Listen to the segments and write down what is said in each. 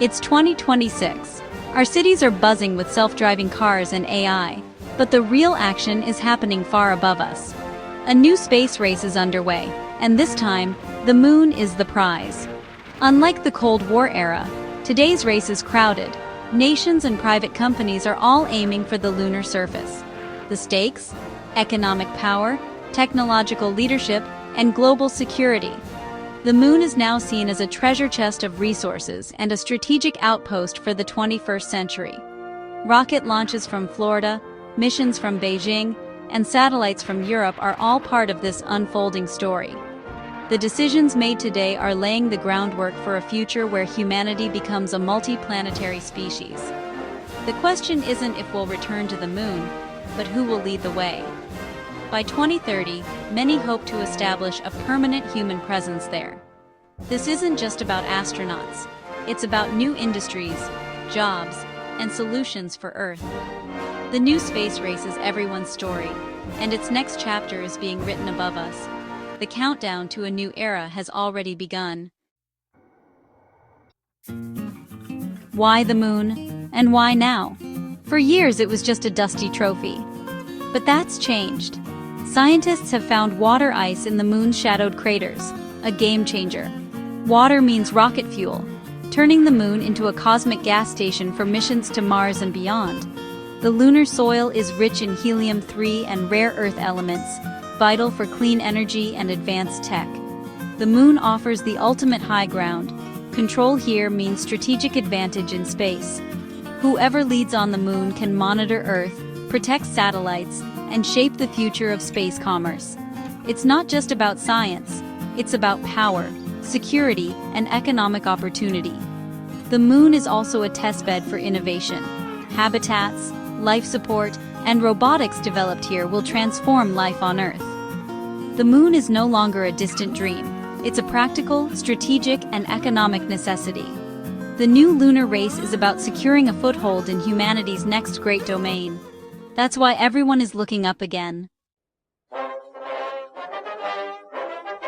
It's 2026. Our cities are buzzing with self-driving cars and AI, but the real action is happening far above us. A new space race is underway, and this time, the moon is the prize. Unlike the Cold War era, today's race is crowded. Nations and private companies are all aiming for the lunar surface. The stakes? Economic power, technological leadership, and global security. The moon is now seen as a treasure chest of resources and a strategic outpost for the 21st century. Rocket launches from Florida, missions from Beijing, and satellites from Europe are all part of this unfolding story. The decisions made today are laying the groundwork for a future where humanity becomes a multi-planetary species. The question isn't if we'll return to the moon, but who will lead the way. By 2030, many hope to establish a permanent human presence there. This isn't just about astronauts. It's about new industries, jobs, and solutions for Earth. The new space race is everyone's story, and its next chapter is being written above us. The countdown to a new era has already begun. Why the moon? And why now? For years it was just a dusty trophy. But that's changed. Scientists have found water ice in the moon's shadowed craters, a game changer. Water means rocket fuel, turning the moon into a cosmic gas station for missions to Mars and beyond. The lunar soil is rich in helium-3 and rare earth elements, vital for clean energy and advanced tech. The moon offers the ultimate high ground. Control here means strategic advantage in space. Whoever leads on the moon can monitor Earth, protect satellites, and shape the future of space commerce. It's not just about science, it's about power, security, and economic opportunity. The moon is also a testbed for innovation. Habitats, life support, and robotics developed here will transform life on Earth. The moon is no longer a distant dream. It's a practical, strategic, and economic necessity. The new lunar race is about securing a foothold in humanity's next great domain. That's why everyone is looking up again.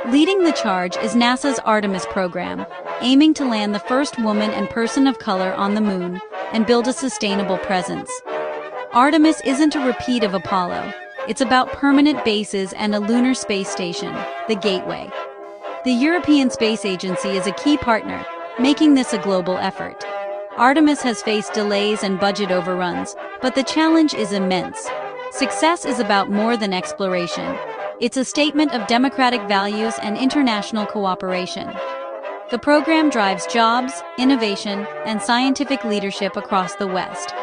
Leading the charge is NASA's Artemis program, aiming to land the first woman and person of color on the moon and build a sustainable presence. Artemis isn't a repeat of Apollo. It's about permanent bases and a lunar space station, the Gateway. The European Space Agency is a key partner, making this a global effort. Artemis has faced delays and budget overruns, but the challenge is immense. Success is about more than exploration. It's a statement of democratic values and international cooperation. The program drives jobs, innovation, and scientific leadership across the West.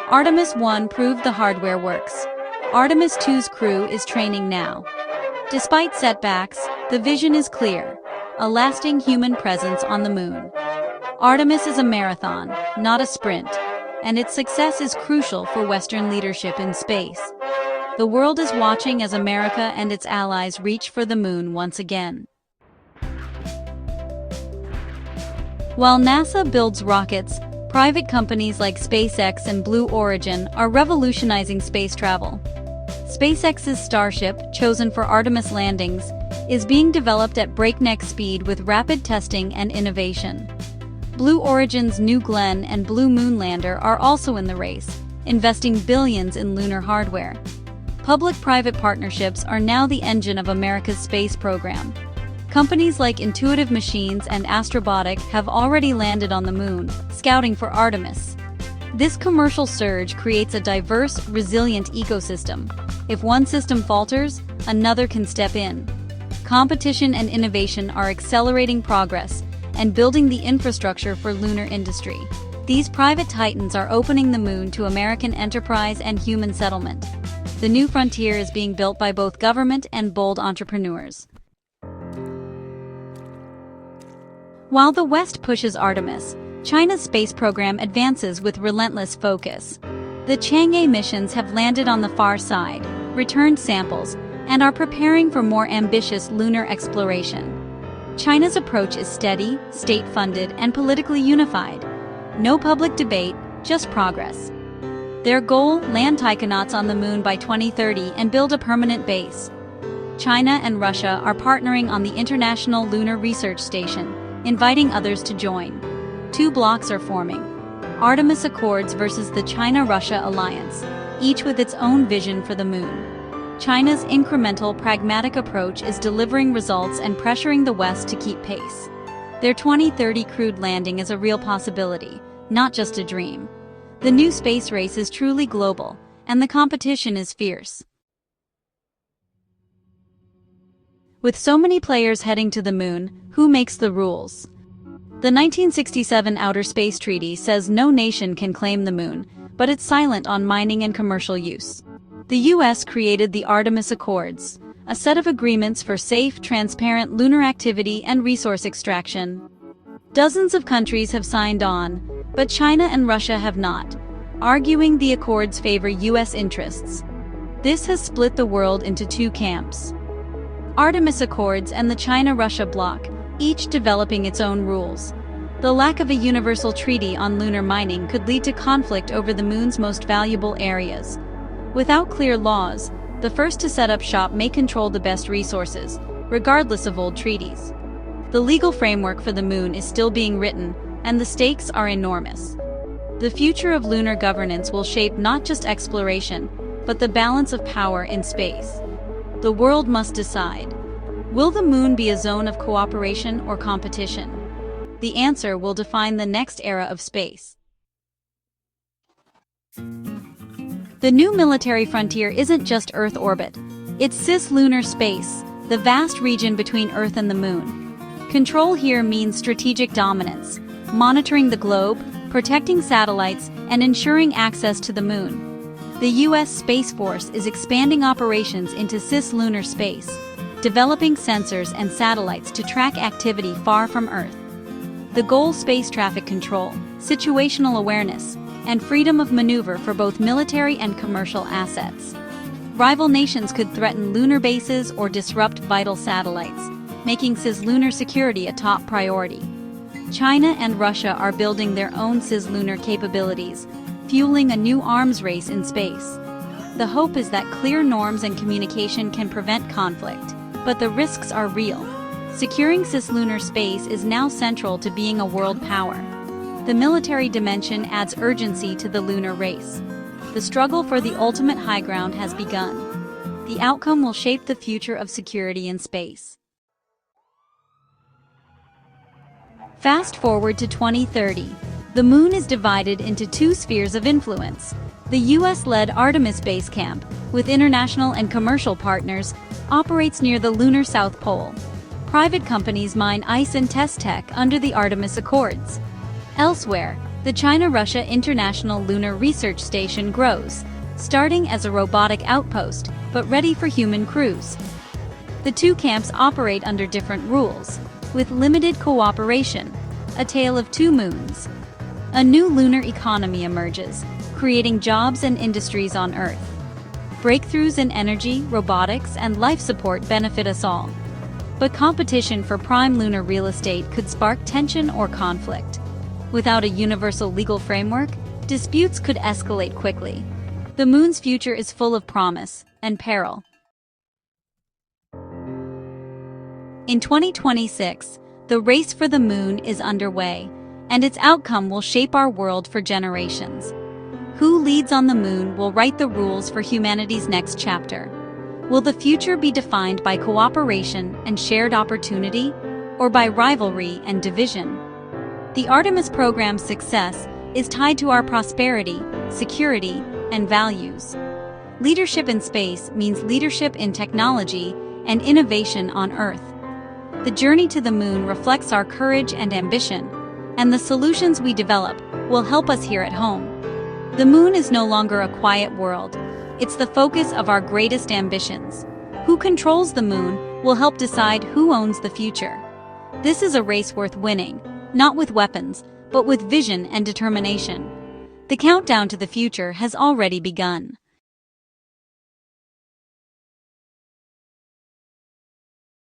Artemis I proved the hardware works. Artemis II's crew is training now. Despite setbacks, the vision is clear: a lasting human presence on the moon. Artemis is a marathon, not a sprint, and its success is crucial for Western leadership in space. The world is watching as America and its allies reach for the moon once again. While NASA builds rockets, private companies like SpaceX and Blue Origin are revolutionizing space travel. SpaceX's Starship, chosen for Artemis landings, is being developed at breakneck speed with rapid testing and innovation. Blue Origin's New Glenn and Blue Moon lander are also in the race, investing billions in lunar hardware. Public-private partnerships are now the engine of America's space program. Companies like Intuitive Machines and Astrobotic have already landed on the moon, scouting for Artemis. This commercial surge creates a diverse, resilient ecosystem. If one system falters, another can step in. Competition and innovation are accelerating progress and building the infrastructure for lunar industry. These private titans are opening the moon to American enterprise and human settlement. The new frontier is being built by both government and bold entrepreneurs. While the West pushes Artemis, China's space program advances with relentless focus. The Chang'e missions have landed on the far side, returned samples, and are preparing for more ambitious lunar exploration. China's approach is steady, state-funded, and politically unified. No public debate, just progress. Their goal: land taikonauts on the moon by 2030 and build a permanent base. China and Russia are partnering on the International Lunar Research Station, inviting others to join. two blocks are forming: Artemis Accords versus the China-Russia alliance, each with its own vision for the moon. China's incremental, pragmatic approach is delivering results and pressuring the West to keep pace. Their 2030 crewed landing is a real possibility, not just a dream. The new space race is truly global, and the competition is fierce. With so many players heading to the moon, who makes the rules? The 1967 Outer Space Treaty says no nation can claim the moon, but it's silent on mining and commercial use. The U.S. created the Artemis Accords, a set of agreements for safe, transparent lunar activity and resource extraction. Dozens of countries have signed on, but China and Russia have not, arguing the accords favor U.S. interests. This has split the world into two camps: Artemis Accords and the China-Russia bloc, each developing its own rules. The lack of a universal treaty on lunar mining could lead to conflict over the moon's most valuable areas. Without clear laws, the first to set up shop may control the best resources, regardless of old treaties. The legal framework for the moon is still being written, and the stakes are enormous. The future of lunar governance will shape not just exploration, but the balance of power in space. The world must decide: will the moon be a zone of cooperation or competition? The answer will define the next era of space. The new military frontier isn't just Earth orbit. It's cislunar space, the vast region between Earth and the moon. Control here means strategic dominance, monitoring the globe, protecting satellites, and ensuring access to the moon. The U.S. Space Force is expanding operations into cislunar space, developing sensors and satellites to track activity far from Earth. The goal: space traffic control, situational awareness, and freedom of maneuver for both military and commercial assets. Rival nations could threaten lunar bases or disrupt vital satellites, making cislunar security a top priority. China and Russia are building their own cislunar capabilities, fueling a new arms race in space. The hope is that clear norms and communication can prevent conflict, but the risks are real. Securing cislunar space is now central to being a world power. The military dimension adds urgency to the lunar race. The struggle for the ultimate high ground has begun. The outcome will shape the future of security in space. Fast forward to 2030. The moon is divided into two spheres of influence. The US-led Artemis base camp, with international and commercial partners, operates near the lunar South Pole. Private companies mine ice and test tech under the Artemis Accords. Elsewhere, the China-Russia International Lunar Research Station grows, starting as a robotic outpost, but ready for human crews. The two camps operate under different rules, with limited cooperation, a tale of two moons. A new lunar economy emerges, creating jobs and industries on Earth. Breakthroughs in energy, robotics, and life support benefit us all. But competition for prime lunar real estate could spark tension or conflict. Without a universal legal framework, disputes could escalate quickly. The moon's future is full of promise and peril. In 2026, the race for the moon is underway, and its outcome will shape our world for generations. Who leads on the moon will write the rules for humanity's next chapter. Will the future be defined by cooperation and shared opportunity, or by rivalry and division? The Artemis program's success is tied to our prosperity, security, and values. Leadership in space means leadership in technology and innovation on Earth. The journey to the moon reflects our courage and ambition, and the solutions we develop will help us here at home. The moon is no longer a quiet world. It's the focus of our greatest ambitions. Who controls the moon will help decide who owns the future. This is a race worth winning, not with weapons, but with vision and determination. The countdown to the future has already begun.